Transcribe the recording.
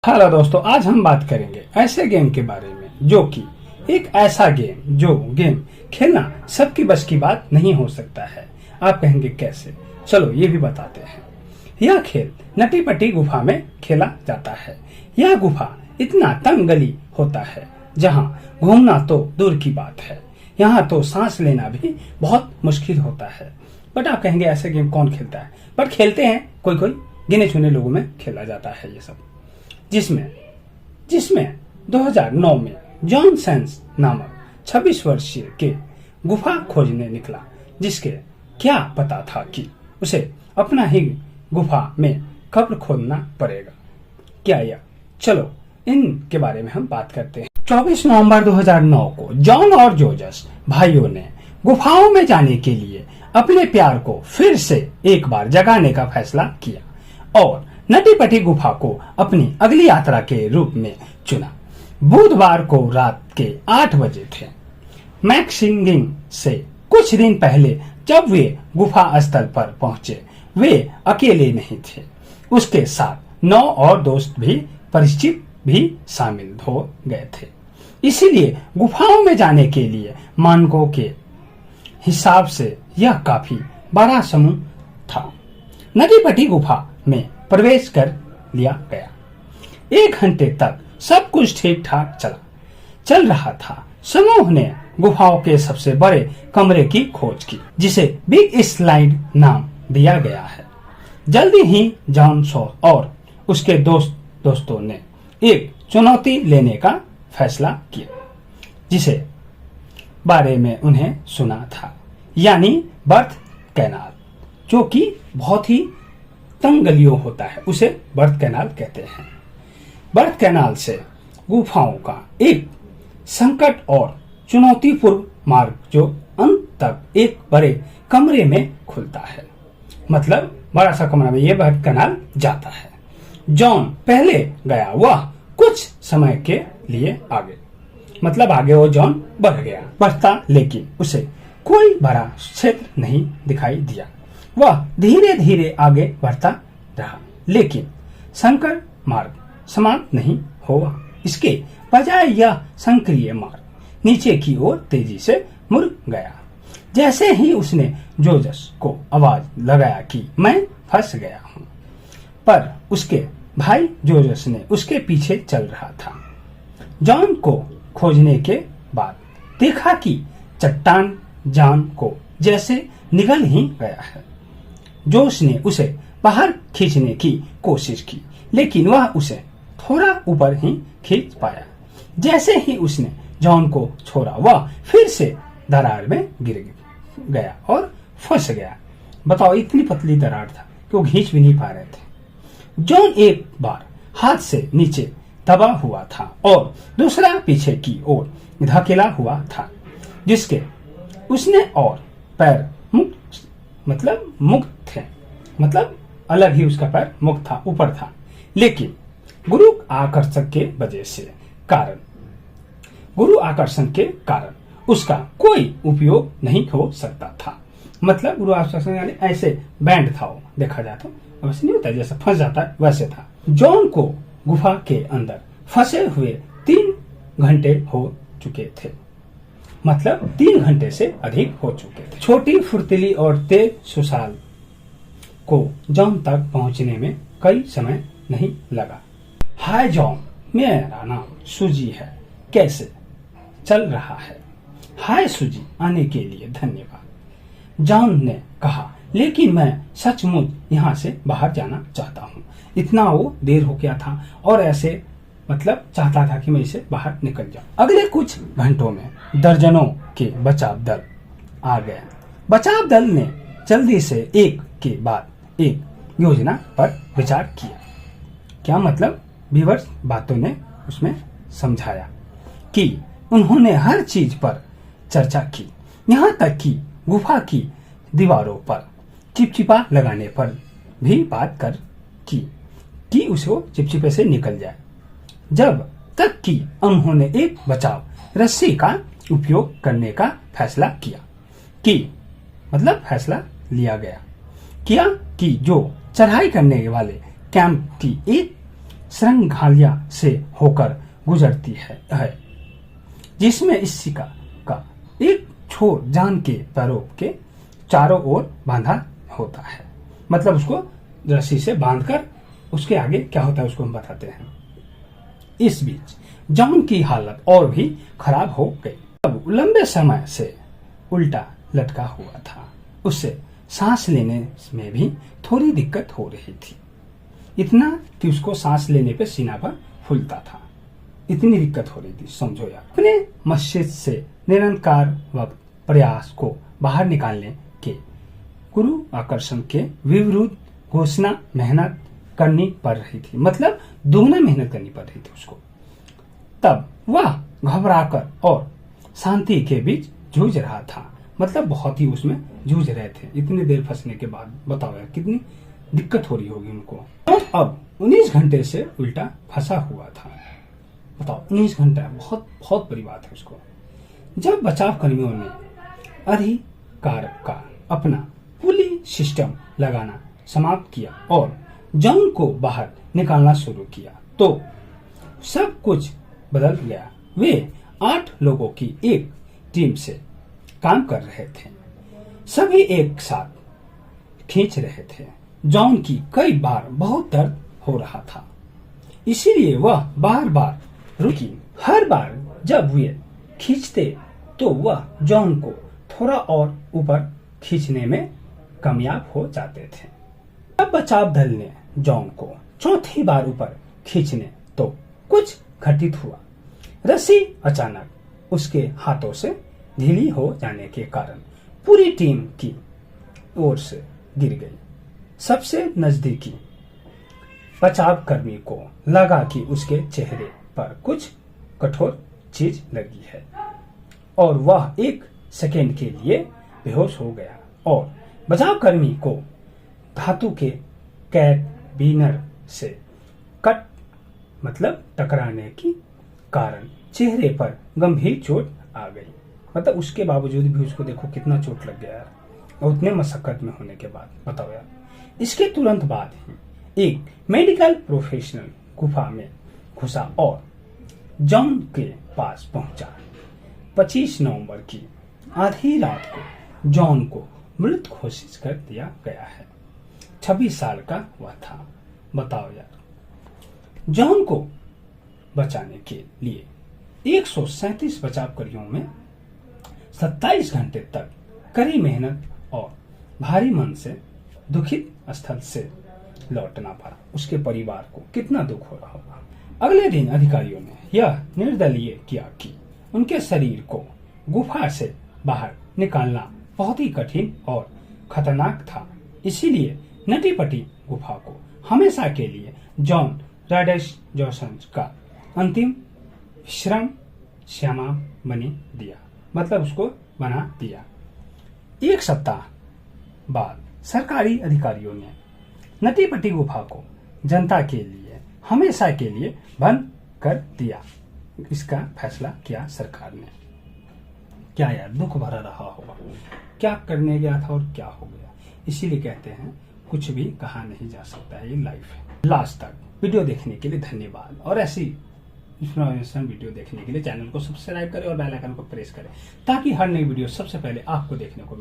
Hello दोस्तों, आज हम बात करेंगे ऐसे गेम के बारे में जो कि एक ऐसा गेम जो गेम खेलना सबकी बस की बात नहीं हो सकता है। आप कहेंगे कैसे? चलो ये भी बताते हैं। यह खेल नटी पट्टी गुफा में खेला जाता है। यह गुफा इतना तंग गली होता है जहाँ घूमना तो दूर की बात है, यहाँ तो सांस लेना भी बहुत मुश्किल होता है। बट आप कहेंगे ऐसे गेम कौन खेलता है? बट खेलते हैं कोई कोई गिने चुने लोगों में खेला जाता है ये सब, जिसमें 2009 में जॉन सेंस नामक 26 वर्षीय के गुफा खोजने निकला, जिसके क्या पता था कि उसे अपना ही गुफा में कब्र खोदना पड़ेगा। क्या यह? चलो इनके बारे में हम बात करते हैं। 24 नवंबर 2009 को जॉन और जोजस भाइयों ने गुफाओं में जाने के लिए अपने प्यार को फिर से एक बार जगाने का फैसला किया और नटी पटी गुफा को अपनी अगली यात्रा के रूप में चुना। बुधवार को रात के 8 बजे थे। मैक्सिंगिंग से कुछ दिन पहले जब वे गुफा स्थल पर पहुंचे, वे अकेले नहीं थे। उसके साथ 9 और दोस्त भी परिचित भी शामिल हो गए थे। इसीलिए गुफाओं में जाने के लिए मानकों के हिसाब से यह काफी बड़ा समूह था। नटी पटी गुफा में प्रवेश कर लिया गया। 1 घंटे तक सब कुछ ठीक ठाक चल रहा था। समूह ने गुफाओं के सबसे बड़े कमरे की खोज की, जिसे बिग स्लाइड नाम दिया गया है। जल्दी ही जॉन शॉ और उसके दोस्तों ने एक चुनौती लेने का फैसला किया, जिसे बारे में उन्हें सुना था, यानी बर्थ कैनाल, जो कि बहुत ही तंग गलियों होता है, उसे बर्थ कैनाल कहते हैं। बर्थ कैनाल से गुफाओं का एक संकट और चुनौतीपूर्ण मार्ग जो अंत तक एक बड़े कमरे में खुलता है। मतलब बड़ा सा कमरा में यह बर्थ कैनाल जाता है। जॉन पहले गया, वह कुछ समय के लिए आगे, मतलब आगे वो जॉन बढ़ता, लेकिन उसे कोई बड़ा क्षेत्र नहीं दिखाई दिया। वह धीरे धीरे आगे बढ़ता रहा, लेकिन संकर मार्ग समाप्त नहीं हुआ। इसके बजाय यह संक्रिय मार्ग नीचे की ओर तेजी से मुड़ गया। जैसे ही उसने जोजस को आवाज लगाया कि मैं फंस गया हूँ, पर उसके भाई जोजस ने उसके पीछे चल रहा था। जॉन को खोजने के बाद देखा कि चट्टान जॉन को जैसे निगल ही गया है। जोश ने उसे बाहर खींचने की कोशिश की, लेकिन वह उसे थोड़ा ऊपर ही खींच पाया। जैसे ही उसने जॉन को छोड़ा, वह फिर से दरार में गिर गया और फंस गया। बताओ, इतनी पतली दरार था कि वो खींच भी नहीं पा रहे थे। जॉन एक बार हाथ से नीचे दबा हुआ था और दूसरा पीछे की ओर धकेला हुआ था, जिसके उसने और पैर मुक्त थे, मतलब अलग ही उसका पैर मुक्त था, ऊपर था। लेकिन गुरु आकर्षण के कारण उसका कोई उपयोग नहीं हो सकता था। मतलब गुरु आकर्षण यानी ऐसे बैंड था, वो देखा जाए तो वैसे नहीं होता, जैसे फंस जाता है वैसे था। जॉन को गुफा के अंदर फंसे हुए 3 घंटे हो चुके थे, मतलब 3 घंटे से अधिक हो चुके थे। छोटी फुर्तीली और तेज सुशाल को जॉन तक पहुंचने में कई समय नहीं लगा। हाय जॉन, मेरा नाम सूजी है, कैसे चल रहा है? हाय सूजी, आने के लिए धन्यवाद, जॉन ने कहा, लेकिन मैं सचमुच यहाँ से बाहर जाना चाहता हूँ। इतना वो देर हो गया था और ऐसे मतलब चाहता था कि मैं इसे बाहर निकल जाऊं। अगले कुछ घंटों में दर्जनों के बचाव दल आ गए। बचाव दल ने जल्दी से एक के बाद एक योजना पर विचार किया। क्या मतलब? व्यूअर्स बातों ने उसमें समझाया कि उन्होंने हर चीज पर चर्चा की, यहाँ तक कि गुफा की दीवारों पर चिपचिपा लगाने पर भी बात कर कि उसे चिपचिपे से निकल जाए। जब तक कि उन्होंने एक बचाव रस्सी का उपयोग करने का फैसला लिया गया कि जो चढ़ाई करने वाले कैंप की एक श्रृंखला से होकर गुजरती है जिसमें इस शिका का एक छोर जान के पैरों के चारों ओर बांधा होता है। मतलब उसको रस्सी से बांधकर उसके आगे क्या होता है उसको हम बताते हैं। इस बीच जॉन की हालत और भी खराब हो गई। अब लंबे समय से उल्टा लटका हुआ था। उससे सांस लेने में भी थोड़ी दिक्कत हो रही थी, इतना कि उसको सांस लेने पे सीना पर फूलता था, इतनी दिक्कत हो रही थी, समझो यार। अपने मस्जिद से निरंतर वक्त प्रयास को बाहर निकालने के गुरु आकर्षण के विरुद्ध घोषणा मेहनत करनी पड़ रही थी, मतलब दोगुना मेहनत करनी पड़ रही थी उसको। तब वह घबराकर और शांति के बीच जूझ रहा था, मतलब बहुत ही उसमें जूझ रहे थे। इतनी देर फंसने के बाद बताओ यार कितनी दिक्कत हो रही होगी उनको। और अब 19 घंटे से उल्टा फंसा हुआ था। बताओ 19 घंटा बहुत बहुत बड़ी बात है उसको। जब बचाव कर्मियों ने अधिकार का अपना पुलिस सिस्टम लगाना समाप्त किया और जॉन को बाहर निकालना शुरू किया तो सब कुछ बदल गया। वे 8 लोगों की एक टीम से काम कर रहे थे, सभी एक साथ खींच रहे थे। जॉन की कई बार बहुत दर्द हो रहा था, इसीलिए वह बार बार रुकी। हर बार जब वे खींचते तो वह जॉन को थोड़ा और ऊपर खींचने में कामयाब हो जाते थे। अब बचाव दल ने जॉन को चौथी बार ऊपर खींचने तो कुछ घटित हुआ। रस्सी अचानक उसके हाथों से ढीली हो जाने के कारण पूरी टीम की ओर से गिर गई। सबसे नजदीकी बचाव कर्मी को लगा कि उसके चेहरे पर कुछ कठोर चीज लगी है और वह एक सेकेंड के लिए बेहोश हो गया और बचाव कर्मी को धातु के कैरबिनर से कट मतलब टकराने के कारण चेहरे पर गंभीर चोट आ गई। मतलब उसके बावजूद भी उसको देखो कितना चोट लग गया यार, और उतने मशक्कत में होने के बाद बताओ यार। इसके तुरंत बाद ही एक मेडिकल प्रोफेशनल गुफा में घुसा और जॉन के पास पहुंचा। 25 नवंबर की आधी रात को जॉन को मृत घोषित कर दिया गया है। 26 साल का वह था। बताओ यार। जॉन को बचाने के लिए 137 बचावकर्मियों में 27 घंटे तक कड़ी मेहनत और भारी मन से दुखित स्थल से लौटना पड़ा। उसके परिवार को कितना दुख हो रहा होगा। अगले दिन अधिकारियों ने यह निर्दलीय किया कि उनके शरीर को गुफा से बाहर निकालना बहुत ही कठिन और खतरनाक था, इसीलिए नटीपटी गुफा को हमेशा के लिए जॉन राइडर्स जॉनसन का अंतिम विश्राम श्यामा बनी दिया, मतलब उसको बना दिया। 1 सप्ताह बाद सरकारी अधिकारियों ने नटीपटी गुफा को जनता के लिए हमेशा के लिए बंद कर दिया। इसका फैसला किया सरकार ने। क्या यार दुख भरा रहा होगा, क्या करने गया था और क्या हो गया। इसीलिए कहते हैं कुछ भी कहा नहीं जा सकता है, ये लाइफ है। लास्ट तक वीडियो देखने के लिए धन्यवाद और ऐसी इंफॉर्मेशन वीडियो देखने के लिए चैनल को सब्सक्राइब करें और बेल आइकन को प्रेस करें ताकि हर नई वीडियो सबसे पहले आपको देखने को